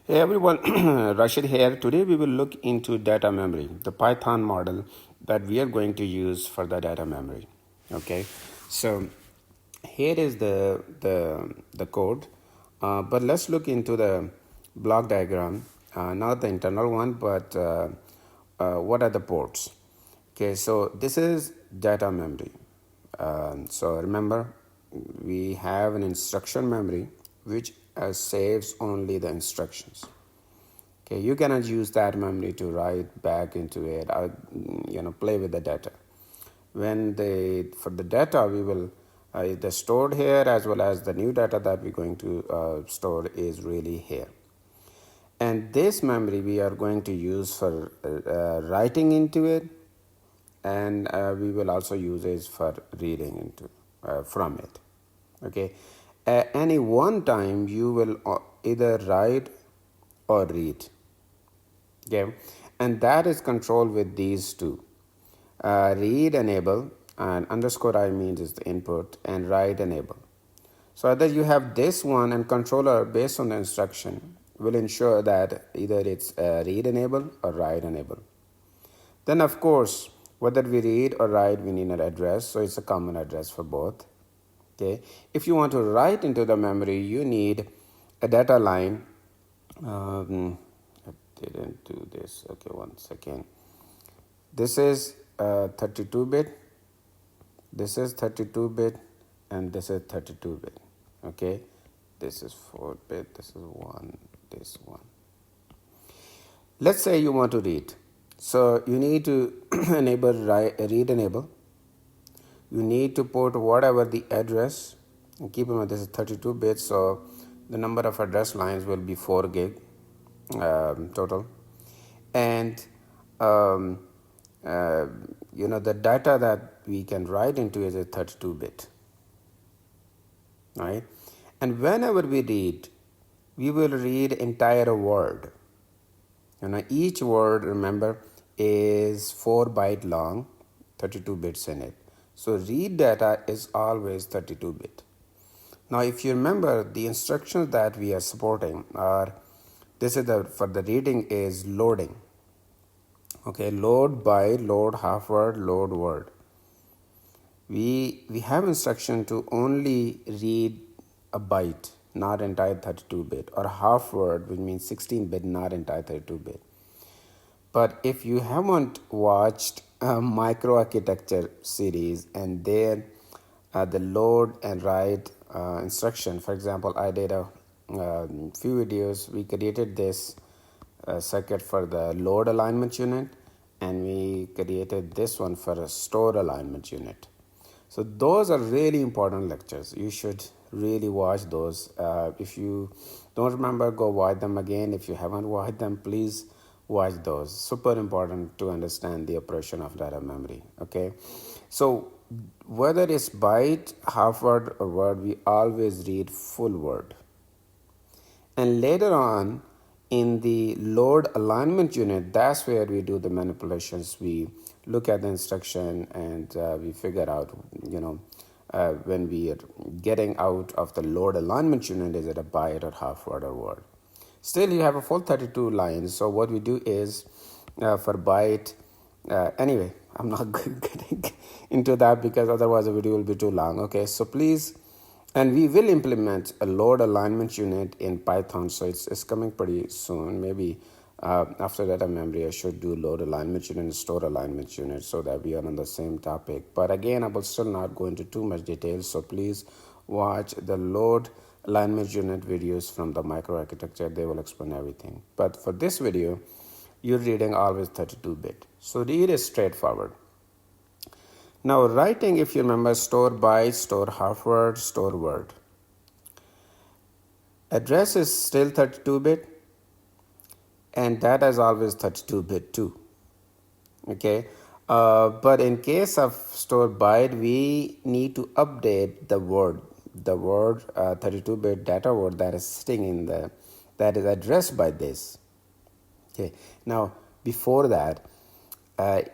Hey everyone, Rashid here. Today we will look into data memory, the Python model that we are going to use for the data memory. Okay, so here is the code, but let's look into the block diagram, not the internal one, but what are the ports? Okay, so this is data memory. So remember, we have an instruction memory which saves only the instructions. Okay, you cannot use that memory to write back into it or play with the data. For the data we will the stored here as well as the new data that we're going to store is really here. And this memory we are going to use for writing into it, and we will also use it for reading into from it. Okay, at any one time you will either write or read. Okay, and that is controlled with these two. Read enable, and underscore I means is the input, and write enable. So either you have this one, and controller based on the instruction will ensure that either it's read enable or write enable. Then of course, whether we read or write, we need an address, so it's a common address for both. Okay, if you want to write into the memory, you need a data line. I didn't do this. Okay, one second. This is 32-bit. This is 32-bit, and this is 32-bit. Okay, this is 4-bit. This is one. This one. Let's say you want to read. So you need to enable read enable. You need to put whatever the address, and keep in mind this is 32 bits, so the number of address lines will be 4 gig total. And the data that we can write into is a 32 bit, right? And whenever we read, we will read entire word. Each word, remember, is 4 byte long, 32 bits in it. So read data is always 32 bit. Now if you remember, the instructions that we are supporting are, this is for the reading is loading. Okay, load byte, load half word, load word. We have instruction to only read a byte, not entire 32 bit, or half word, which means 16 bit, not entire 32 bit. But if you haven't watched a microarchitecture series, and there the load and write instruction, for example, I did a few videos. We created this circuit for the load alignment unit, and we created this one for a store alignment unit. So those are really important lectures. You should really watch those. If you don't remember, go watch them again. If you haven't watched them, please watch those. Super important to understand the operation of data memory. Okay, so whether it's byte, half word, or word, we always read full word. And later on in the load alignment unit, that's where we do the manipulations. We look at the instruction and we figure out, when we are getting out of the load alignment unit, is it a byte or half word or word? Still, you have a full 32 lines. So what we do is for byte, anyway, I'm not getting into that because otherwise the video will be too long. Okay, so please, and we will implement a load alignment unit in Python. So it's coming pretty soon. Maybe after data memory, I should do load alignment unit and store alignment unit so that we are on the same topic. But again, I will still not go into too much detail. So please watch the load alignment unit videos from the microarchitecture. They will explain everything. But for this video, you're reading always 32-bit. So read is straightforward. Now writing, if you remember, store byte, store half word, store word. Address is still 32-bit, and data is always 32-bit too. Okay, but in case of store byte, we need to update the word. The word 32-bit data word that is sitting in that is addressed by this. Okay, now before that,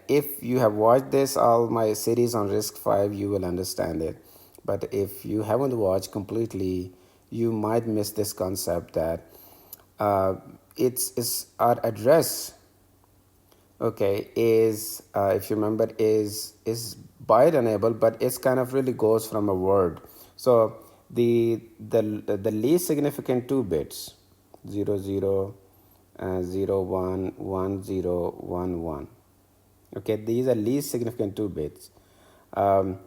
if you have watched all my series on RISC-V, you will understand it. But if you haven't watched completely, you might miss this concept that it's our address, okay, is if you remember is byte enabled, but it's kind of really goes from a word. So the least significant two bits, 00, 01, 10, 11. Okay, these are least significant two bits. um,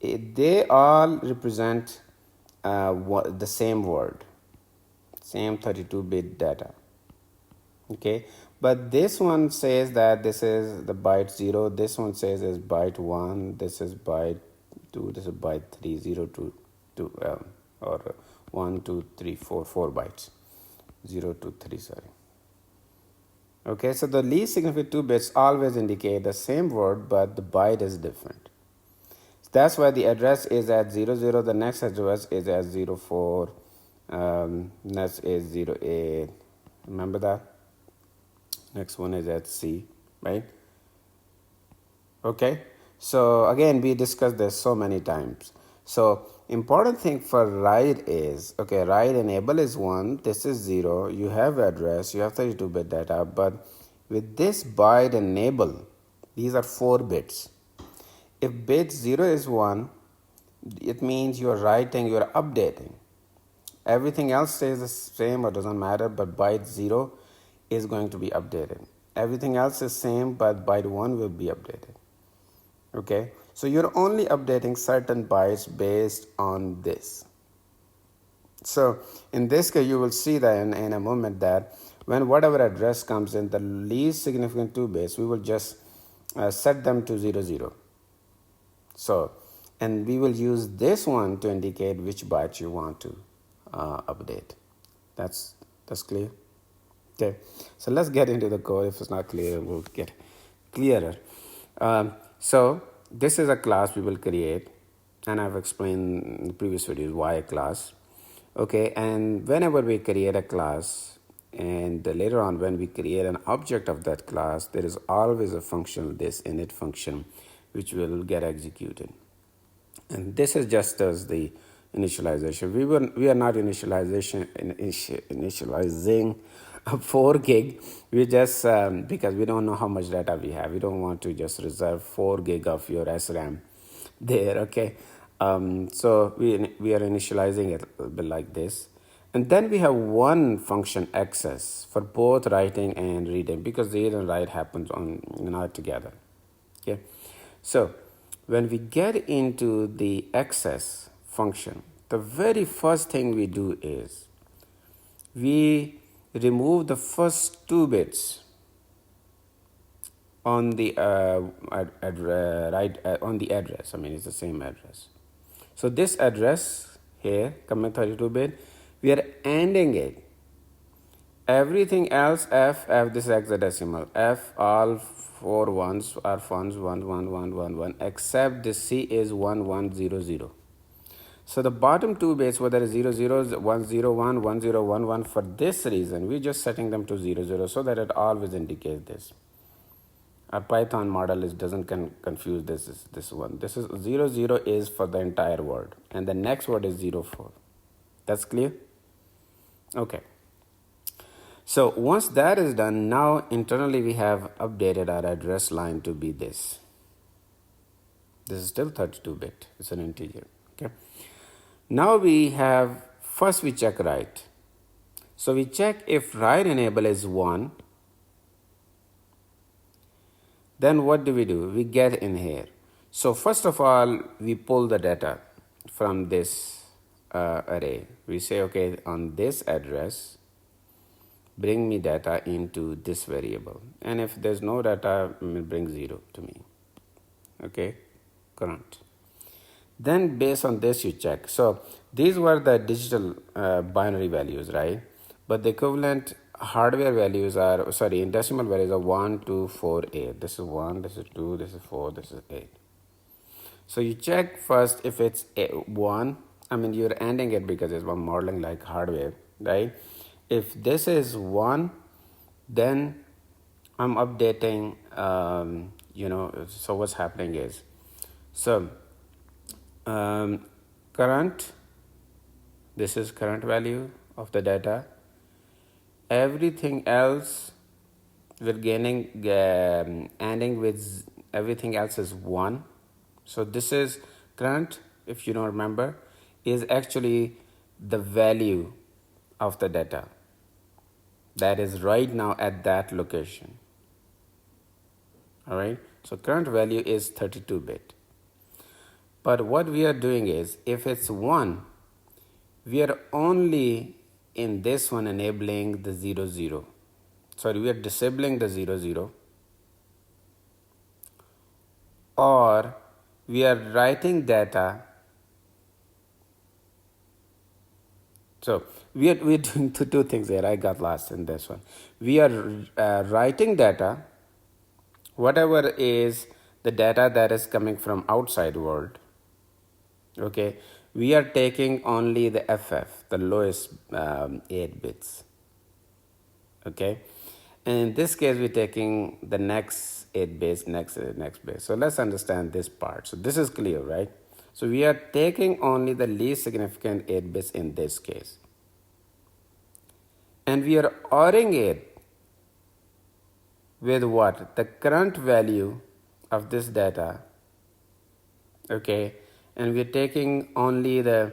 they all represent the same word, same 32-bit data. Okay, but this one says that this is the byte 0, this one says is byte 1, this is byte 2, this is byte 3, 0 to 2, or 1 2 3 4, 4 bytes, 0 to 3, sorry. Okay, so the least significant two bits always indicate the same word, but the byte is different. That's why the address is at 00, the next address is at 04, next is 08. Remember that? Next one is at C, right? Okay, so again, we discussed this so many times. So important thing for write is, okay, write enable is 1, this is 0, you have address, you have 32-bit data, but with this byte enable, these are 4 bits. If bit 0 is 1, it means you're writing, you're updating. Everything else stays the same or doesn't matter, but byte 0 is going to be updated. Everything else is same, but byte 1 will be updated. Okay, so you're only updating certain bytes based on this. So in this case, you will see that in a moment that when whatever address comes in, the least significant two bits, we will just set them to 00. So, and we will use this one to indicate which byte you want to update. That's clear. Okay, so let's get into the code. If it's not clear, we'll get clearer. So this is a class we will create, and I've explained in the previous videos why a class. Okay, and whenever we create a class, and later on when we create an object of that class, there is always a function, this init function, which will get executed. And this is just as the initialization. We are not initializing 4 gig. We just because we don't know how much data we have. We don't want to just reserve 4 gig of your SRAM there. Okay, so we are initializing it a bit like this, and then we have one function access for both writing and reading, because read and write happens on not together. Okay, so when we get into the access function, the very first thing we do is we remove the first 2 bits on the on the address. I mean, it's the same address. So this address here, coming 32-bit, we are ending it. Everything else, F, this is hexadecimal. F, all 4 ones are ones, 1, 1, 1, 1, 1, except the C is 1, 1, 0, 0. So the bottom 2 bits, whether it's 0, 0, 1, 0, 1, 1, 0, 1, 1, for this reason, we're just setting them to 0, 0, so that it always indicates this. Our Python model doesn't confuse this one. This is 0, 0 is for the entire word, and the next word is 0, 4. That's clear? Okay. So once that is done, now internally we have updated our address line to be this. This is still 32-bit. It's an integer. Okay. Now we have, first we check write. So we check if write enable is 1. Then what do? We get in here. So first of all, we pull the data from this array. We say, okay, on this address, bring me data into this variable. And if there's no data, bring 0 to me. Okay, current. Then based on this, you check. So these were the digital binary values, right? But the equivalent hardware values are, in decimal values are 1, 2, 4, 8. This is 1, this is 2, this is 4, this is 8. So you check first if it's 1. I mean, you're ending it because it's modeling like hardware, right? If this is 1, then I'm updating, so what's happening is, current, this is current value of the data, everything else we're gaining, ending with everything else is 1. So this is current, if you don't remember, is actually the value of the data that is right now at that location. All right, so current value is 32-bit. But what we are doing is, if it's 1, we are only in this one enabling the 0, 0. Sorry, we are disabling the 0, 0. Or we are writing data. So we're doing two things here. I got lost in this one. We are writing data, whatever is the data that is coming from outside world. Okay, we are taking only the FF, the lowest 8 bits. Okay, and in this case we're taking the next 8 bits, next bit. So let's understand this part. So this is clear, right? So we are taking only the least significant 8 bits in this case, and we are ORing it with what? The current value of this data. Okay, and we're taking only the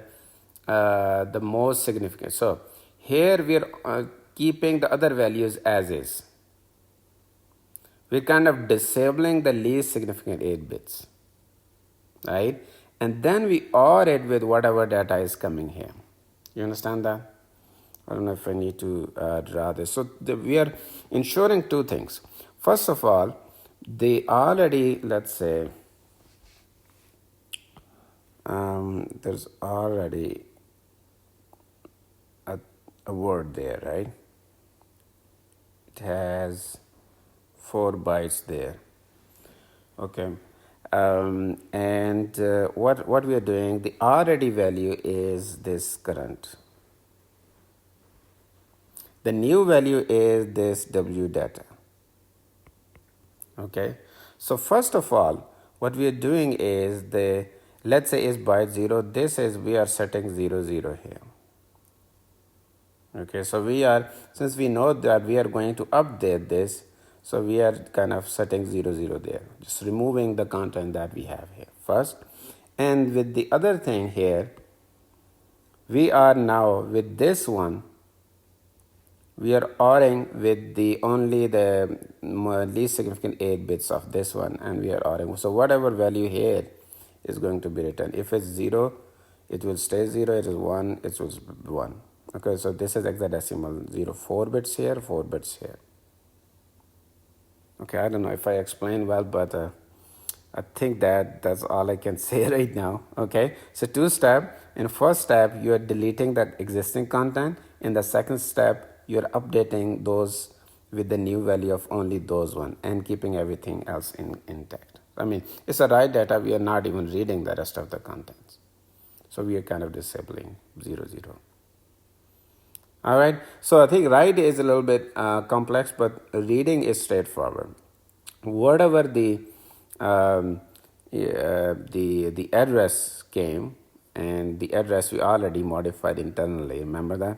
most significant. So here we're keeping the other values as is. We're kind of disabling the least significant 8 bits, right? And then we OR it with whatever data is coming here. You understand that? I don't know if I need to draw this. So we are ensuring two things. First of all, they already, let's say, there's already a word there, right? It has 4 bytes there. Okay, and what we are doing, the already value is this current. The new value is this W data. Okay, so first of all, what we are doing is let's say is byte 0. This is, we are setting 0, 0 here. Okay, so since we know that we are going to update this, so we are kind of setting 0, 0 there, just removing the content that we have here first. And with the other thing here, we are now with this one, we are ORing with only the least significant 8 bits of this one, and we are ORing. So whatever value here is going to be written. If it's 0, it will stay 0. It is 1, it was 1. Okay, so this is hexadecimal 0. 4 bits here, 4 bits here. Okay, I don't know if I explained well, but I think that's all I can say right now. Okay, so 2-step. In first step, you are deleting the existing content. In the second step, you are updating those with the new value of only those one and keeping everything else intact. I mean, it's a write data. We are not even reading the rest of the contents. So we are kind of disabling 0, 0. All right, so I think write is a little bit complex, but reading is straightforward. Whatever the address came, and the address we already modified internally, remember that?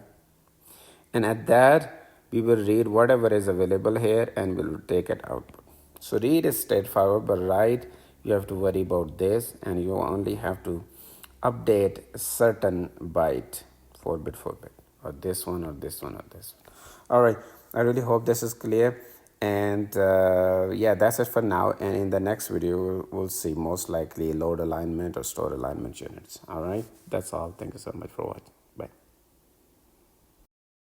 And at that, we will read whatever is available here and we'll take it output. So read is straightforward, but write, you have to worry about this, and you only have to update a certain byte, 4-bit, 4-bit. Or this one, or this one, or this one. All right, I really hope this is clear. And yeah, that's it for now. And in the next video, we'll see most likely load alignment or store alignment units. All right, that's all. Thank you so much for watching.